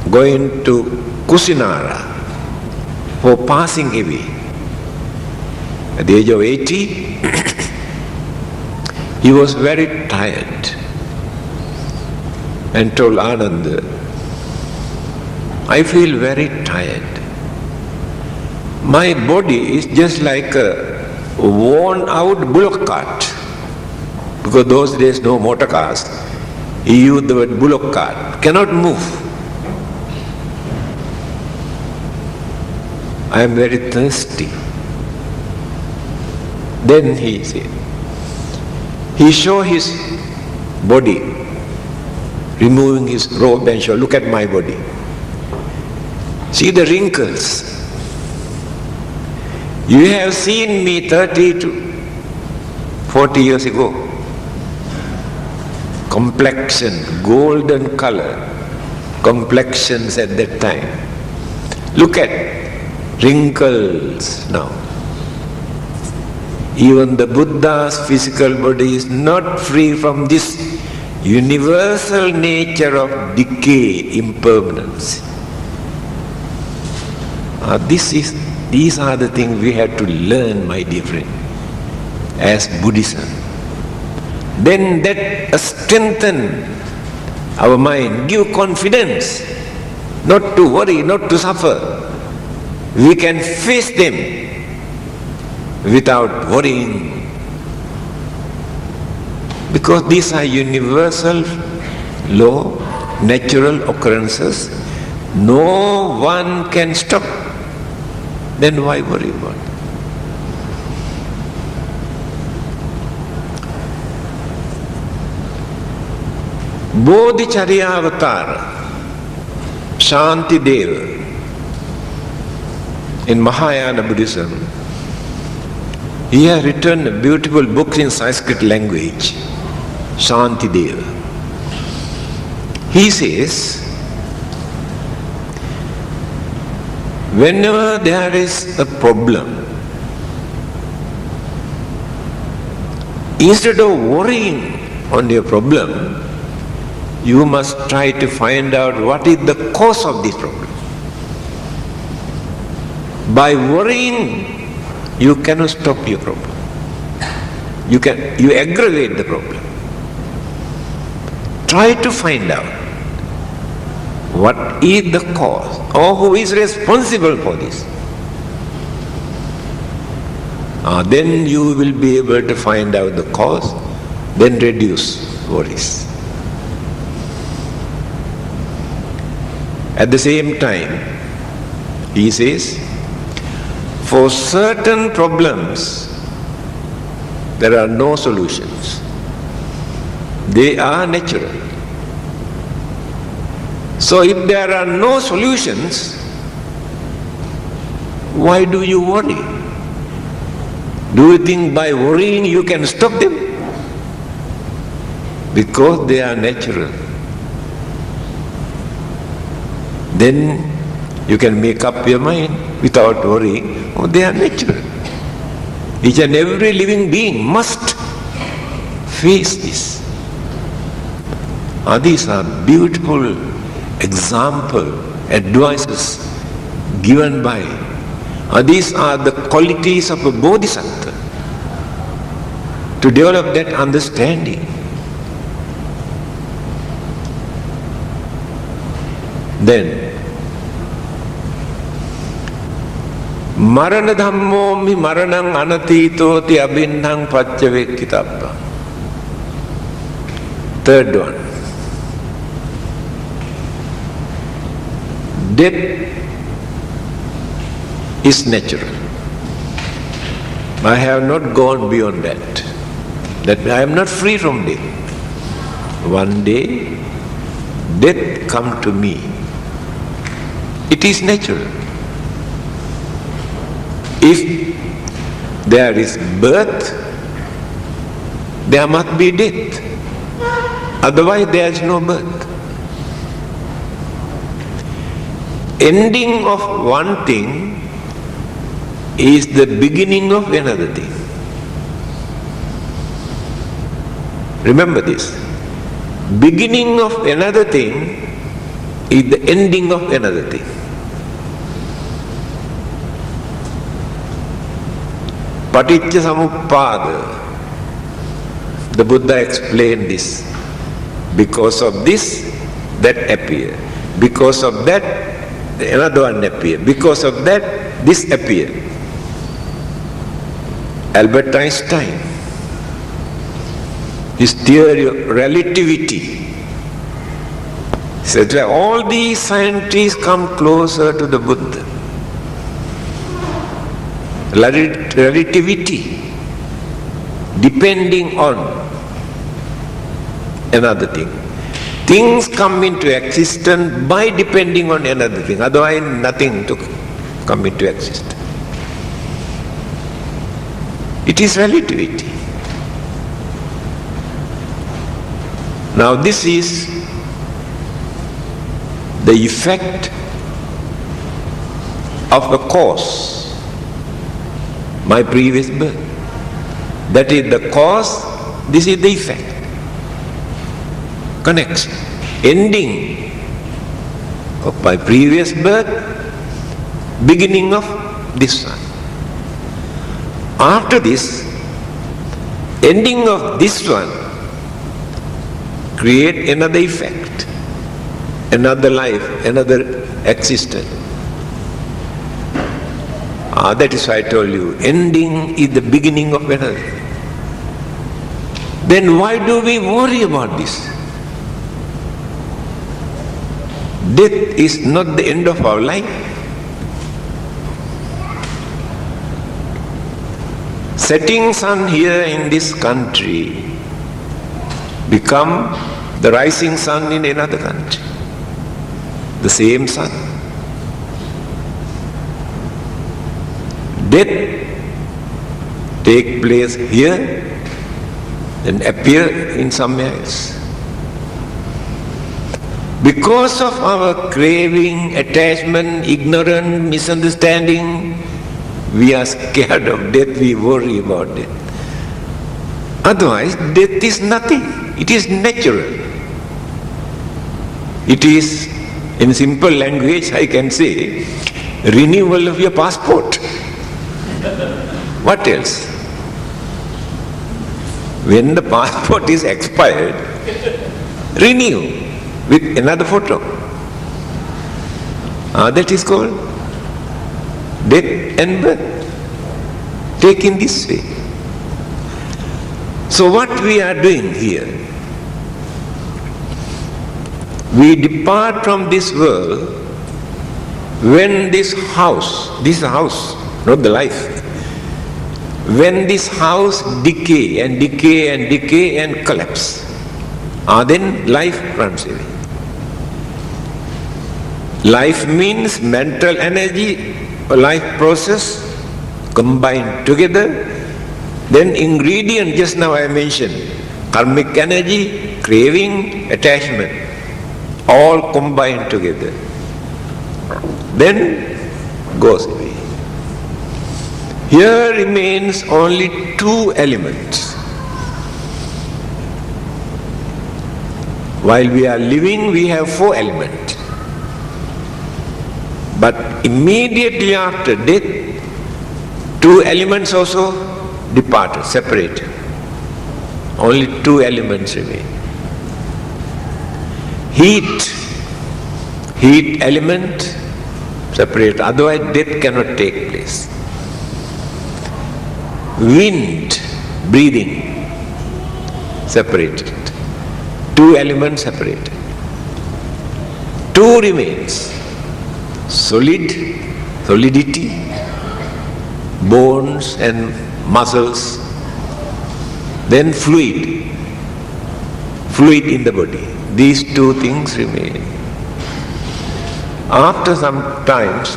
going to Kusinara for passing away. At the age of 80, he was very tired and told Ananda, I feel very tired. My body is just like a worn out bullock cart. Because those days no motor cars. He used the word bullock cart. Cannot move. I am very thirsty. Then he said, he showed his body, removing his robe and showed, look at my body. See the wrinkles. You have seen me 30 to 40 years ago. Complexion, golden color, complexions at that time. Look at wrinkles now. Even the Buddha's physical body is not free from this universal nature of decay, impermanence. These are the things we have to learn, my dear friend, as Buddhism. Then that strengthen our mind, give confidence, not to worry, not to suffer. We can face them without worrying. Because these are universal law, natural occurrences. No one can stop. Then why worry about it? Bodhicharya Avatar, Shantideva, in Mahayana Buddhism, he has written a beautiful book in Sanskrit language, Shantideva. He says, whenever there is a problem, instead of worrying on your problem, you must try to find out what is the cause of this problem. By worrying, you cannot stop your problem. You aggravate the problem. Try to find out what is the cause or who is responsible for this. Then you will be able to find out the cause, then reduce worries. At the same time, he says, for certain problems, there are no solutions. They are natural. So if there are no solutions, why do you worry? Do you think by worrying you can stop them? Because they are natural. Then you can make up your mind without worrying. Oh, they are natural. Each and every living being must face this. These are beautiful example, advices given by. These are the qualities of a bodhisattva to develop that understanding. Then, Marana dhammo mi maranang anatito ti abhinnang paccavekkitappa. Third one. Death is natural. I have not gone beyond that. That I am not free from death. One day, death come to me. It is natural. If there is birth, there must be death. Otherwise there is no birth. Ending of one thing is the beginning of another thing. Remember this. Beginning of another thing is the ending of another thing. Paticca Samuppada. The Buddha explained this. Because of this, that appear. Because of that, another one appear. Because of that, this appear. Albert Einstein, his theory of relativity, said that all these scientists come closer to the Buddha. Relativity, depending on another thing. Things come into existence by depending on another thing. Otherwise, nothing to come into existence. It is relativity. Now, this is the effect of the cause. My previous birth. That is the cause, this is the effect. Connection. Ending of my previous birth, beginning of this one. After this, ending of this one, create another effect, another life, another existence. That is why I told you, ending is the beginning of another. Then why do we worry about this? Death is not the end of our life. Setting sun here in this country become the rising sun in another country. The same sun. Death take place here and appear in somewhere else. Because of our craving, attachment, ignorance, misunderstanding, we are scared of death, we worry about death. Otherwise, death is nothing. It is natural. It is, in simple language, I can say, renewal of your passport. What else? When the passport is expired, renew with another photo. That is called death and birth. Taken this way. So what we are doing here, we depart from this world when this house, not the life, when this house decay and decay and decay and collapse, then life runs away. Life means mental energy, life process combined together. Then ingredient, just now I mentioned, karmic energy, craving, attachment, all combined together. Then goes away. Here remains only two elements. While we are living, we have four elements. But immediately after death, two elements also departed, separated. Only two elements remain. Heat element, separate, otherwise death cannot take place. Wind, breathing, separated. Two elements separated. Two remains. Solidity, bones and muscles. Then fluid in the body. These two things remain. After some times,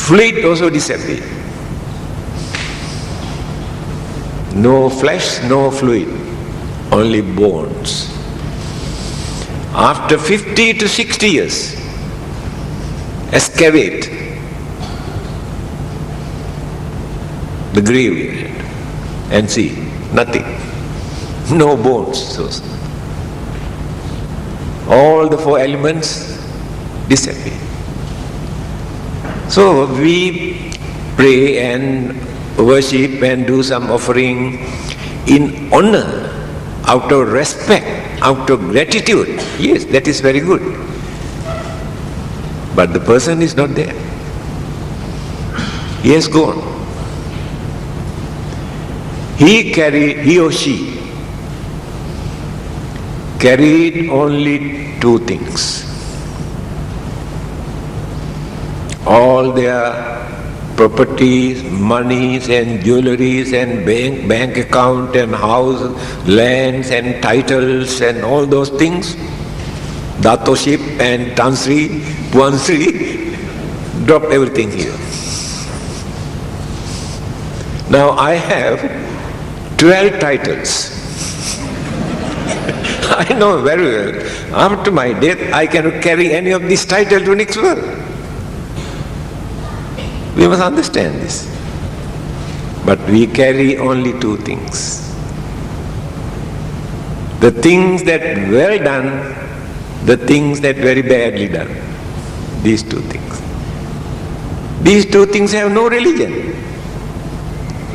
fluid also disappears. No flesh, no fluid, only bones. After 50 to 60 years, excavate the graveyard and see nothing, no bones. All the four elements disappear. So we pray and worship and do some offering in honor, out of respect, out of gratitude. Yes, that is very good. But the person is not there. He has gone. He or she carried only two things. All their properties, monies and jewelries and bank account and house, lands and titles and all those things, Datoship and Tansri, Puansri, drop everything here. Now I have 12 titles. I know very well, after my death, I cannot carry any of these titles to next world. We must understand this. But we carry only two things. The things that well done, the things that very badly done. These two things. These two things have no religion.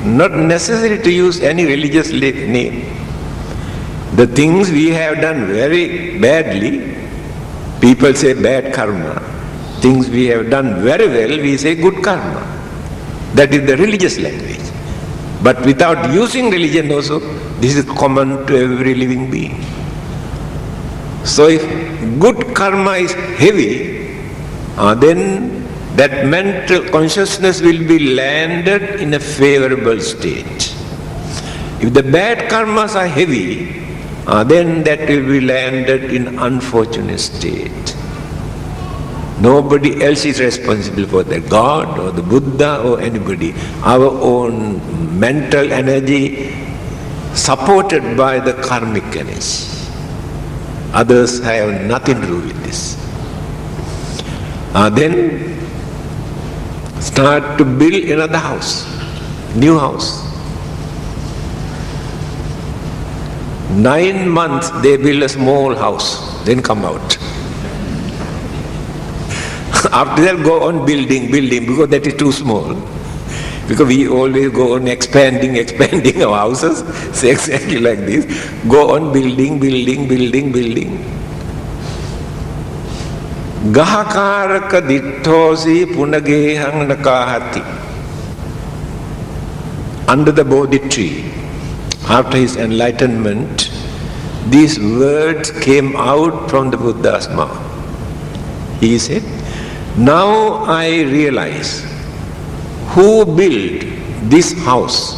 Not necessary to use any religious name. The things we have done very badly, people say bad karma. Things we have done very well, we say good karma. That is the religious language. But without using religion also, this is common to every living being. So if good karma is heavy, then that mental consciousness will be landed in a favorable state. If the bad karmas are heavy, then that will be landed in unfortunate state. Nobody else is responsible for that, God or the Buddha or anybody. Our own mental energy supported by the karmic energy. Others have nothing to do with this. Then start to build another house, new house. 9 months they build a small house, then come out. After that go on building, because that is too small. Because we always go on expanding our houses, say exactly like this. Go on building. Gahakaraka ditthosi punagehang nakahati. Under the Bodhi tree, after his enlightenment, these words came out from the Buddha's mouth. He said, now I realize who built this house.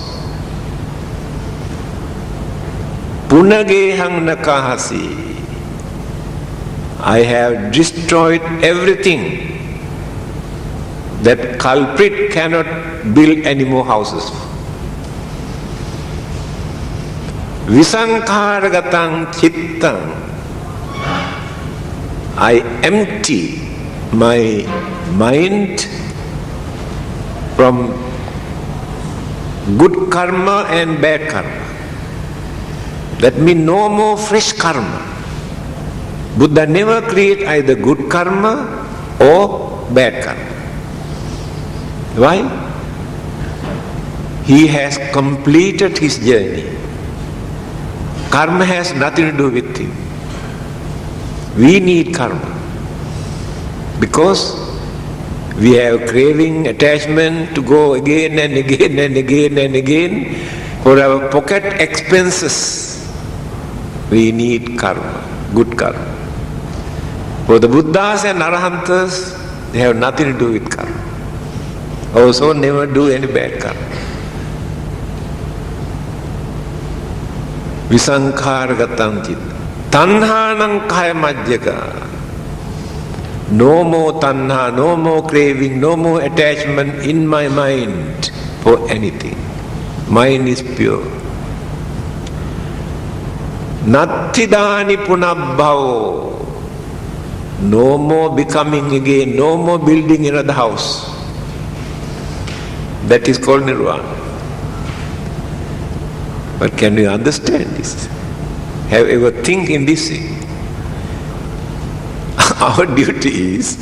Punagehang nakahasi. I have destroyed everything that culprit cannot build any more houses. Visankharagatang chittang. I empty my mind from good karma and bad karma. That means no more fresh karma. Buddha never create either good karma or bad karma. Why? He has completed his journey. Karma has nothing to do with him. We need karma because we have craving, attachment to go again and again and again and again for our pocket expenses. We need karma, good karma. For the Buddhas and Arahantas, they have nothing to do with karma. Also never do any bad karma. Visankharagatang citta. Tanhanang kaya majjaka. No more tanha, no more craving, no more attachment in my mind for anything. Mind is pure. Nattidani punabbhavo. No more becoming again, no more building another house. That is called nirvana. But can you understand this? Have you ever think in this thing? Our duty is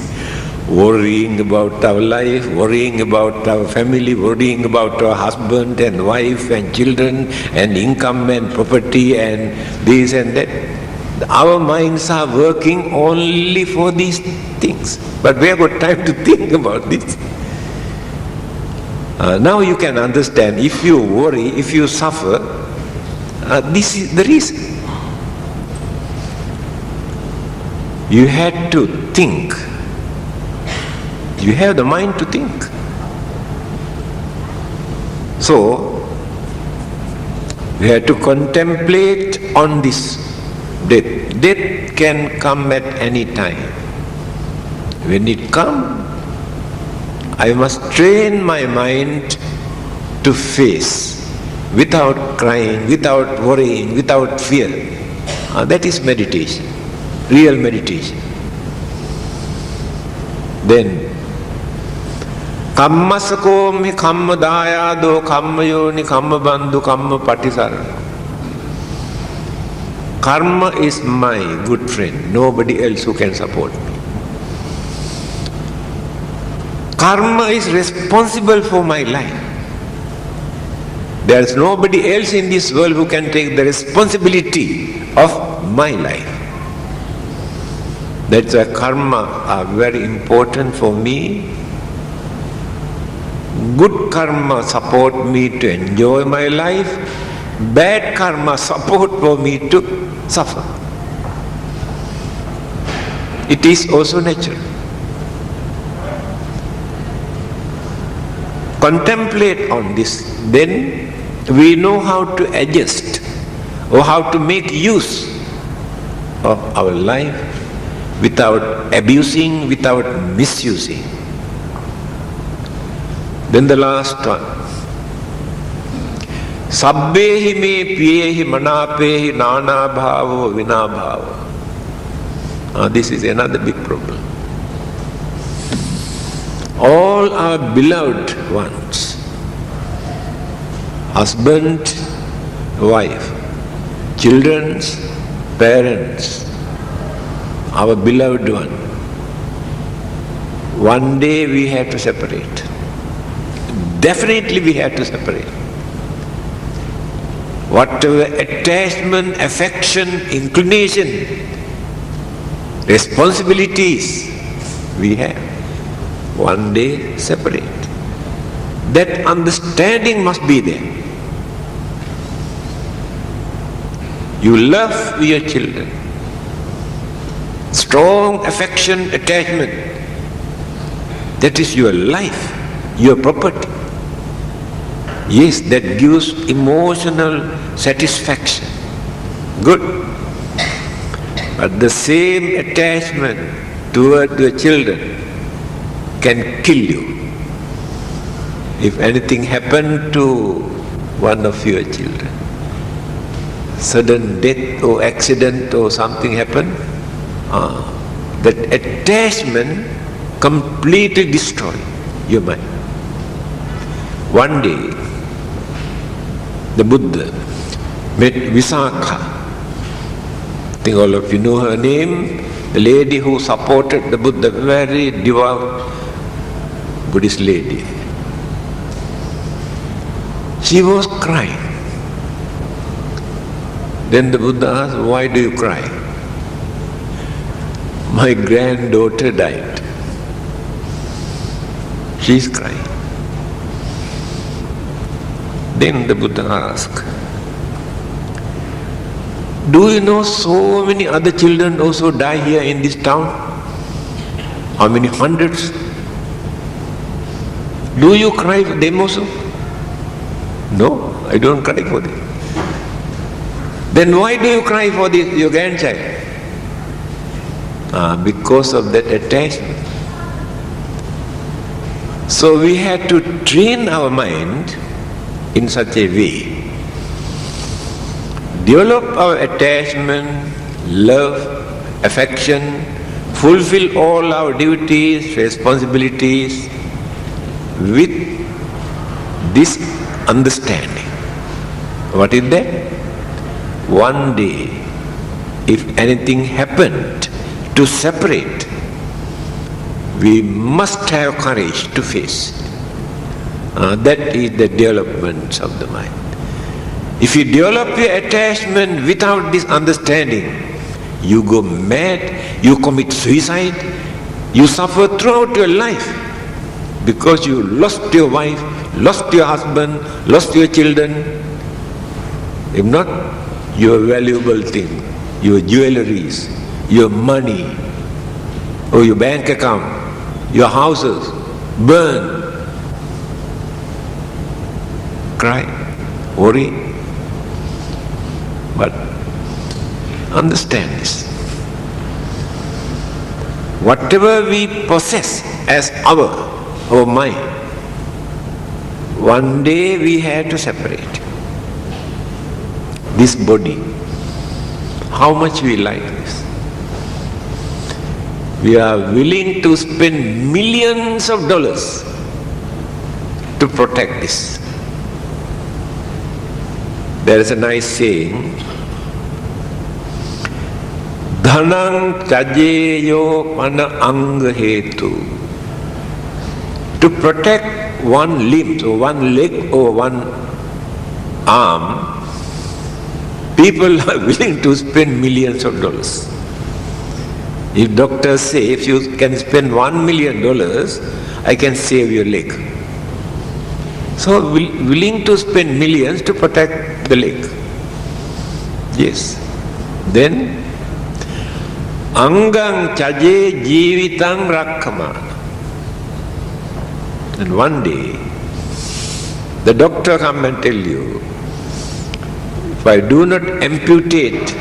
worrying about our life, worrying about our family, worrying about our husband and wife and children and income and property and this and that. Our minds are working only for these things. But we have got time to think about this. Now you can understand, if you worry, if you suffer, this is the reason. You had to think. You have the mind to think. So, we have to contemplate on this death. Death can come at any time. When it comes, I must train my mind to face without crying, without worrying, without fear. That is meditation, real meditation. Then, kammasakomi kamma dayado kamma yoni kamma bandhu kamma patisarana. Karma is my good friend, nobody else who can support me. Karma is responsible for my life. There is nobody else in this world who can take the responsibility of my life. That's why karma are very important for me. Good karma support me to enjoy my life. Bad karma support for me to suffer. It is also natural. Contemplate on this, then we know how to adjust or how to make use of our life without abusing, without misusing. Then the last one. Sabbehi me piyehi manapehi nana bhavo vina bhavo. This is another big problem. All our beloved ones, husband, wife, children, parents, our beloved one, one day we have to separate. Definitely we have to separate. Whatever attachment, affection, inclination, responsibilities we have, one day separate. That understanding must be there. You love your children. Strong affection, attachment. That is your life, your property. Yes, that gives emotional satisfaction. Good. But the same attachment toward your children can kill you. If anything happened to one of your children, sudden death or accident or something happened, that attachment completely destroys your mind. One day, the Buddha met Visakha. I think all of you know her name. The lady who supported the Buddha, very devout Buddhist lady. She was crying. Then the Buddha asked, "Why do you cry?" "My granddaughter died." She's crying. Then the Buddha asked, "Do you know so many other children also die here in this town? How many hundreds? Do you cry for them also?" "No, I don't cry for them." "Then why do you cry for your grandchild?" Because of that attachment. So we had to train our mind in such a way. Develop our attachment, love, affection, fulfill all our duties, responsibilities with this understanding. What is that? One day, if anything happened to separate, we must have courage to face it. That is the development of the mind. If you develop your attachment without this understanding, you go mad, you commit suicide, you suffer throughout your life because you lost your wife, lost your husband, lost your children. If not, your valuable thing, your jewelries, your money, or your bank account, your houses, burn. Cry, worry. But understand this. Whatever we possess as our mind, one day we had to separate. This body, how much we like this. We are willing to spend millions of dollars to protect this. There is a nice saying, Dhanang chajeyo pana anga hetu. To protect one limb, so one leg or one arm, people are willing to spend millions of dollars. If doctors say, if you can spend $1 million, I can save your leg. So willing to spend millions to protect the leg. Yes. Then, Angang chaje jivitang rakkamana. And one day, the doctor come and tell you, if I do not amputate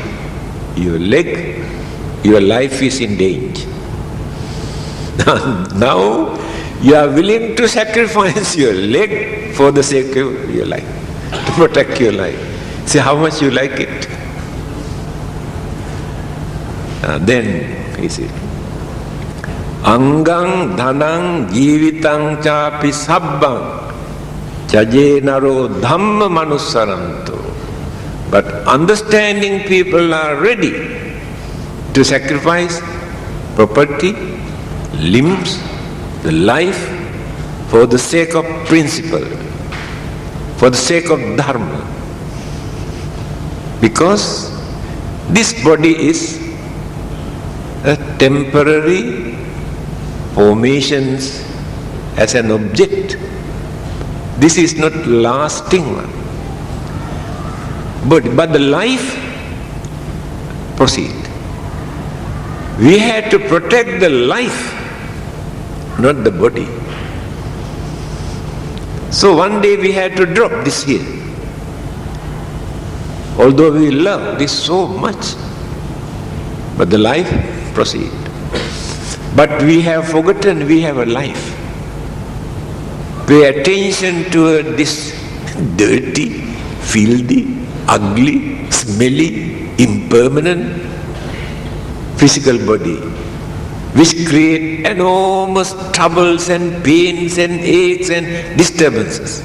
your leg, your life is in danger. Now, you are willing to sacrifice your leg for the sake of your life, to protect your life. See how much you like it. Then, he said, Angang dhanang jivitang chapi sabbang chaje naro dhamma manussaranto. But understanding people are ready to sacrifice property, limbs, the life for the sake of principle, for the sake of dharma. Because this body is a temporary formations as an object. This is not lasting one. But the life proceed. We had to protect the life, not the body. So one day we had to drop this here. Although we love this so much, but the life proceed. But we have forgotten we have a life. Pay attention to this dirty, filthy, ugly, smelly, impermanent physical body, which create enormous troubles and pains and aches and disturbances.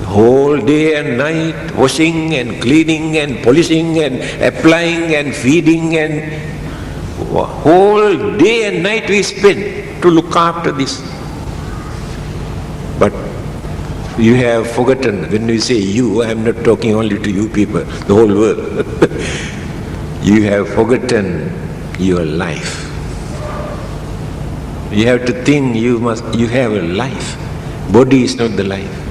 Whole day and night, washing and cleaning and polishing and applying and feeding, and whole day and night we spend to look after this. But you have forgotten. When we say you, I am not talking only to you people, the whole world. You have forgotten your life. You have to think you have a life. Body is not the life.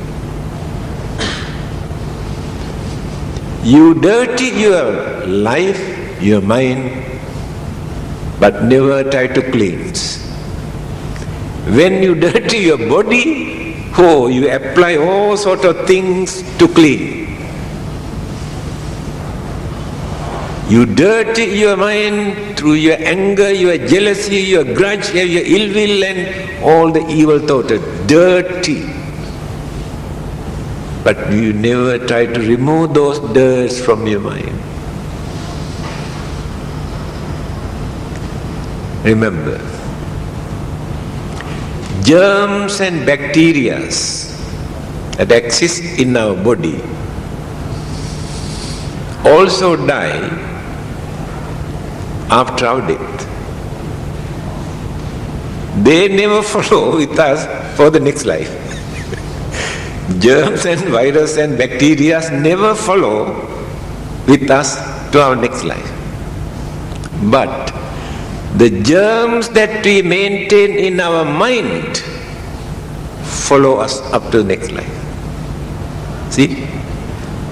You dirty your life, your mind, but never try to cleanse. When you dirty your body, you apply all sort of things to clean. You dirty your mind through your anger, your jealousy, your grudge, your ill will and all the evil thoughts. Dirty. But you never try to remove those dirts from your mind. Remember, germs and bacteria that exist in our body also die after our death. They never follow with us for the next life. Germs and virus and bacteria never follow with us to our next life. But the germs that we maintain in our mind follow us up to the next life. See?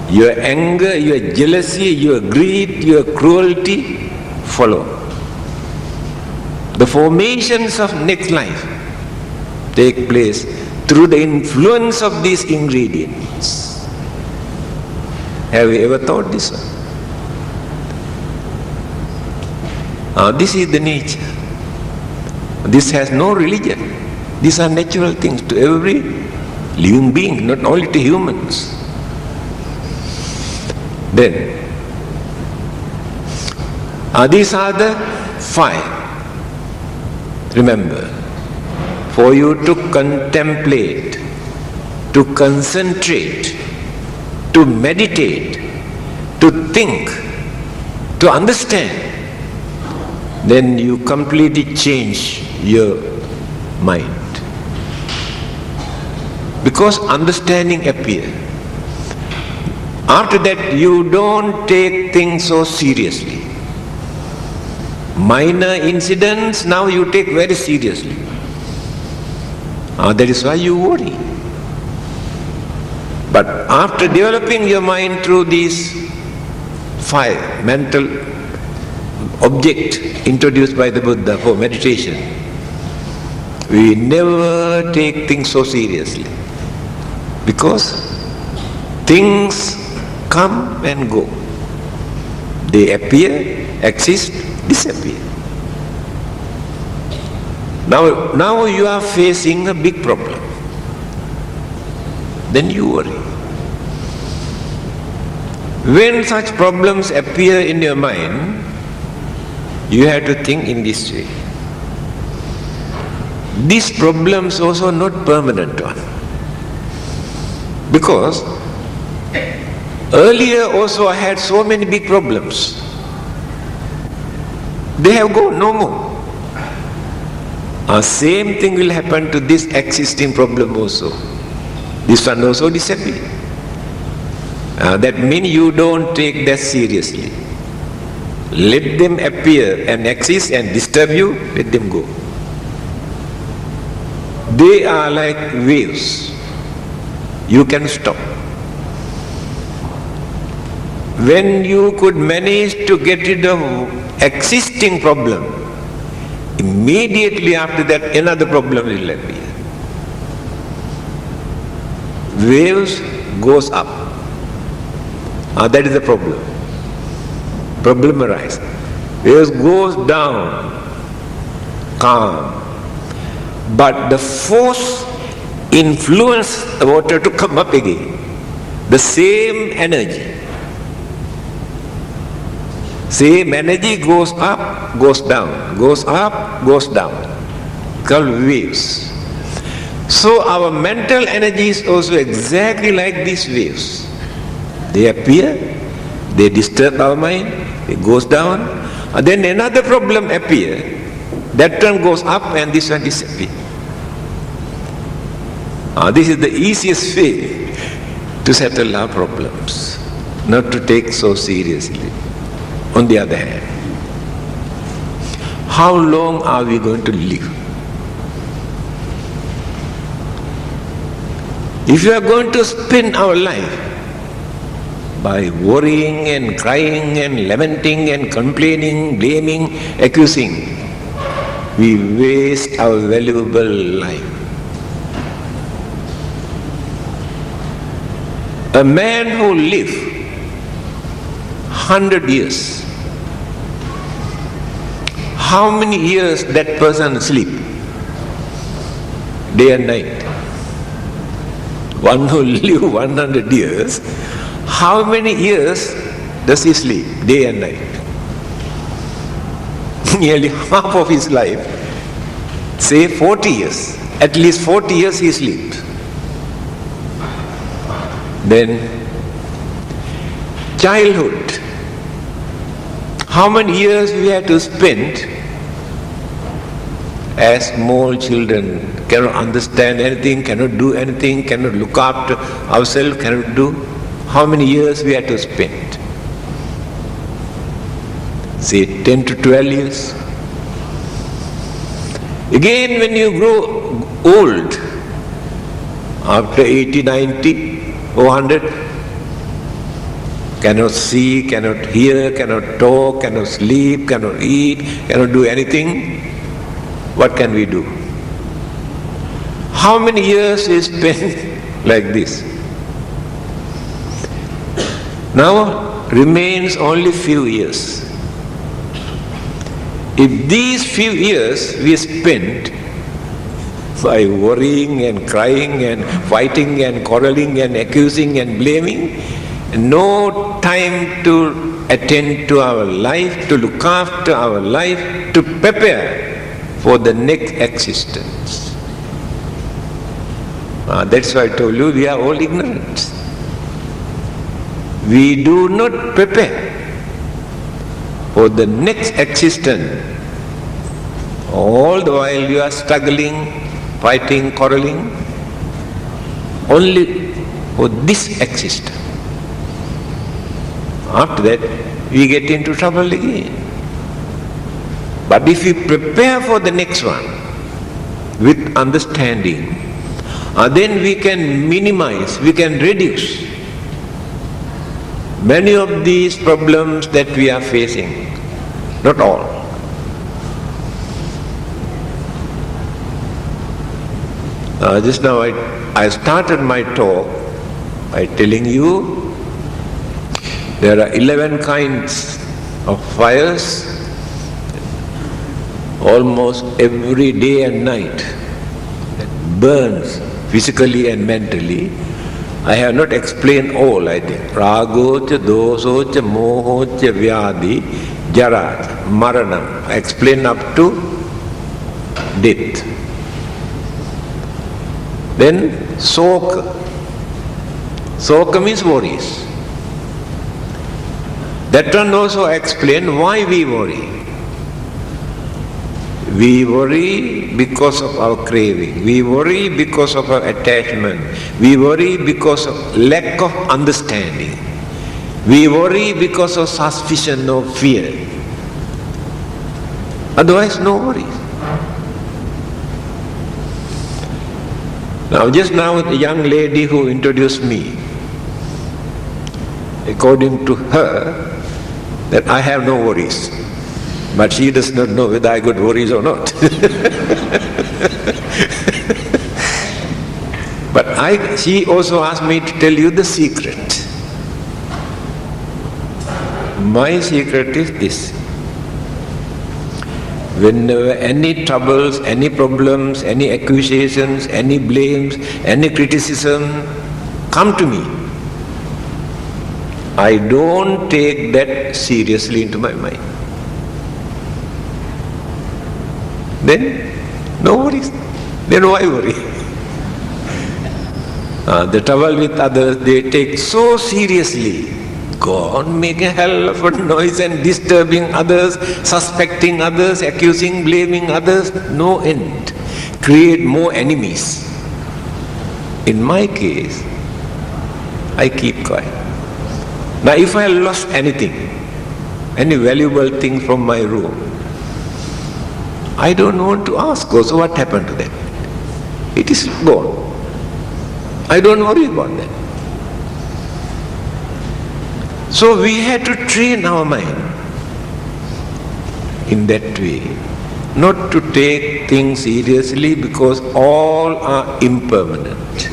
Your anger, your jealousy, your greed, your cruelty follow. The formations of next life take place through the influence of these ingredients. Have you ever thought this one? This is the nature. This has no religion. These are natural things to every living being, not only to humans. Then, these are the 5. Remember, for you to contemplate, to concentrate, to meditate, to think, to understand, then you completely change your mind. Because understanding appears. After that, you don't take things so seriously. Minor incidents now you take very seriously. That is why you worry. But after developing your mind through these 5 mental objects introduced by the Buddha for meditation, we never take things so seriously. Because things come and go. They appear, exist, disappear. Now you are facing a big problem. Then you worry. When such problems appear in your mind, you have to think in this way. These problems also not permanent one. Because earlier also I had so many big problems. They have gone no more. Same thing will happen to this existing problem also. This one also disappear. That means you don't take that seriously. Let them appear and exist and disturb you, let them go. They are like waves. You can stop. When you could manage to get rid of existing problem, immediately after that another problem will appear. Waves goes up. That is the problem. Problem arises. Waves goes down, calm. But the force influence the water to come up again. The same energy. Same energy goes up, goes down, goes up, goes down. Called waves. So our mental energy is also exactly like these waves. They appear, they disturb our mind, it goes down, and then another problem appears. That one goes up and this one disappears. This is the easiest way to settle our problems, not to take so seriously. On the other hand, how long are we going to live? If you are going to spend our life by worrying and crying and lamenting and complaining, blaming, accusing, we waste our valuable life. A man who lives 100 years, how many years that person sleep? Day and night. One who live 100 years, how many years does he sleep? Day and night. Nearly half of his life, say 40 years, at least 40 years he sleeps. Then childhood, How many years we have to spend as small children, cannot understand anything, cannot do anything, cannot look after ourselves, cannot do. How many years we have to spend? Say 10 to 12 years. Again, when you grow old, after 80, 90, 100, cannot see, cannot hear, cannot talk, cannot sleep, cannot eat, cannot do anything, what can we do? How many years we spend like this? Now remains only few years. If these few years we spend by worrying and crying and fighting and quarreling and accusing and blaming, no time to attend to our life, to look after our life, to prepare for the next existence. That's why I told you we are all ignorant. We do not prepare for the next existence. All the while you are struggling, fighting, quarreling, only for this existence. After that, we get into trouble again. But if we prepare for the next one with understanding, then we can minimize, we can reduce many of these problems that we are facing. Not all. Just now I started my talk by telling you there are 11 kinds of fires almost every day and night that burns physically and mentally. I have not explained all, I think. Ragocha, dosocha, mohocha, vyadi, jarat, maranam. I explained up to death. Then soka. Soka means worries. That one also explained why we worry. We worry because of our craving. We worry because of our attachment. We worry because of lack of understanding. We worry because of suspicion or fear. Otherwise, no worries. Now, just now, the young lady who introduced me, according to her, that I have no worries. But she does not know whether I got worries or not. But she also asked me to tell you the secret. My secret is this. Whenever any troubles, any problems, any accusations, any blames, any criticism come to me, I don't take that seriously into my mind. Then, no worries. Then why worry? The trouble with others, they take so seriously. Go on making hell of a noise and disturbing others, suspecting others, accusing, blaming others, no end. Create more enemies. In my case, I keep quiet. Now if I lost anything, any valuable thing from my room, I don't want to ask also what happened to that. It is gone. I don't worry about that. So we had to train our mind in that way, not to take things seriously because all are impermanent.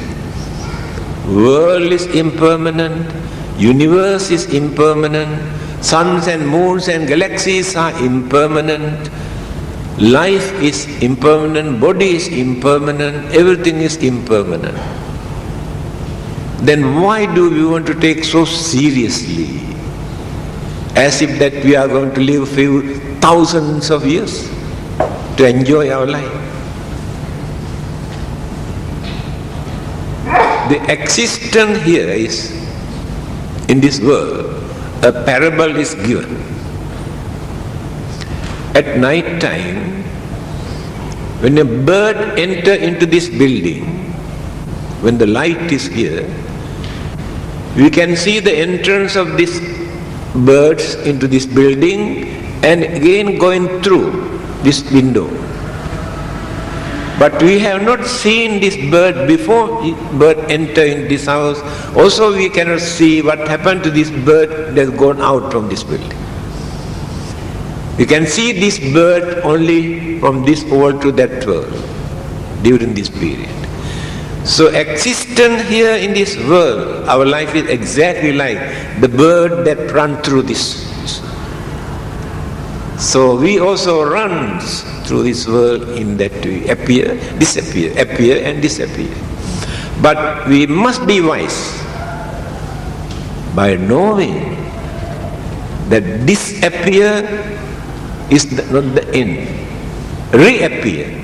World is impermanent, universe is impermanent, suns and moons and galaxies are impermanent, life is impermanent, body is impermanent, everything is impermanent. Then why do we want to take so seriously, as if that we are going to live few thousands of years to enjoy our life? The existence here is, in this world, a parable is given. at night time, when a bird enters into this building, when the light is here, we can see the entrance of these birds into this building and again going through this window. But we have not seen this bird before bird enter in this house. Also we cannot see what happened to this bird that has gone out from this building. We can see this bird only from this world to that world during this period. So existence here in this world, our life is exactly like the bird that runs through this. So we also run through this world in that we appear, disappear, appear and disappear. But we must be wise by knowing that disappear is not the end. Reappear.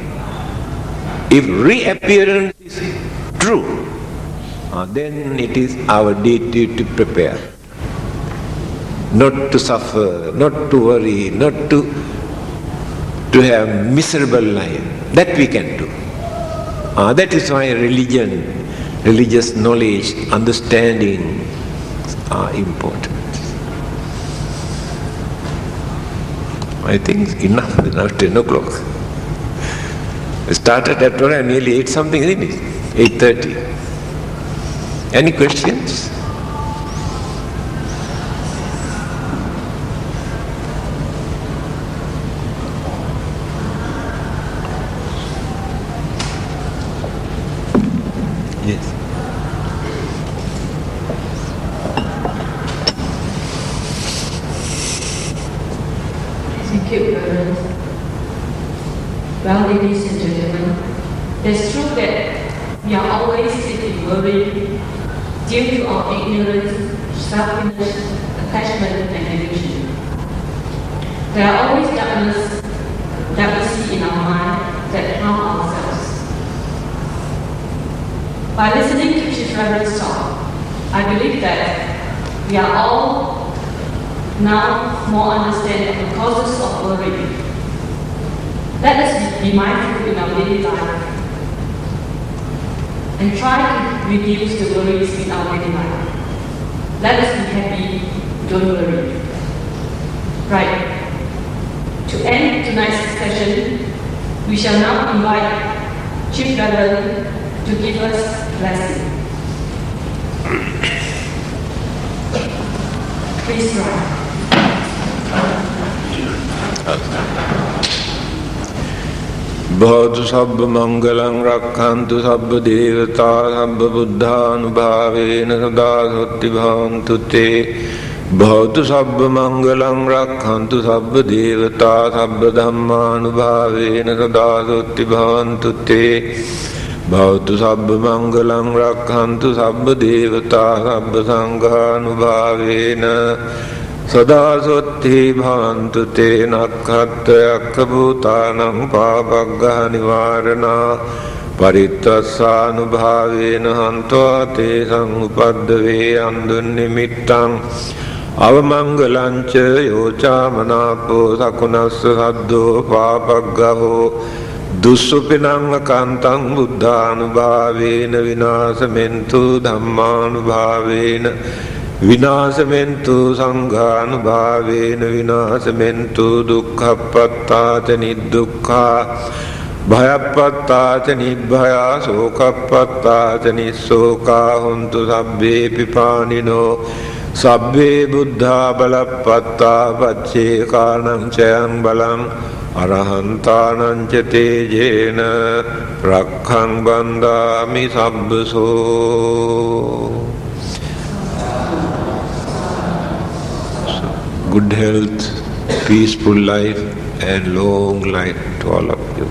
If reappearance is true, then it is our duty to prepare. Not to suffer, not to worry, not to have miserable life. That we can do. That is why religion, religious knowledge, understanding are important. I think enough, now 10 o'clock. I started at around nearly 8 something, isn't it? 8:30. Any questions? Yes. Thank you, Reverend. Well, ladies and gentlemen, it's true that we are always sitting worried due to our ignorance, selfishness, attachment, and illusion. There are always darkness that we see in our mind that harm ourselves. By listening to Chief Reverend's talk, I believe that we are all now more understanding of the causes of worry. Let us be mindful in our daily life and try to reduce the worries in our daily life. Let us be happy, don't worry. Right. To end tonight's discussion, we shall now invite Chief Reverend to give us blessing. Please rise. Bhavatu sabba mangalam rakhantu sabba devata sabba buddhanubhavena sadasati bhavantu te. Bhavatu sabba mangalam rakhantu sabba devata sabba dhammanubhavena sadasati bhavantu te. Bhavatu sabba mangalam rakhantu sabba devata sabba sanghanubhavena Sadasoti bhavantu te nakhatta yakabhutanam pāpaggaha nivarana paritrasanubhavena hantva te sangupaddave andunnimittam avamangalancha yocha manapo sakunassa saddho pāpaggaho dussupinam akantam buddhanubhavena vinasamentu dhammanubhavena Vinasamentu sanghanubhavena vinasamentu dukkhapattāca niddukkhā bhayapattāca nibbhaya sokapattāca nissokā hontu sabbe pipānino sabbe buddhā balapattā paccēkānaṁ cayaṁ balam arahantānaṁ ca tejena rakhaṁ bandhāmi sabbaso. Good health, peaceful life and long life to all of you.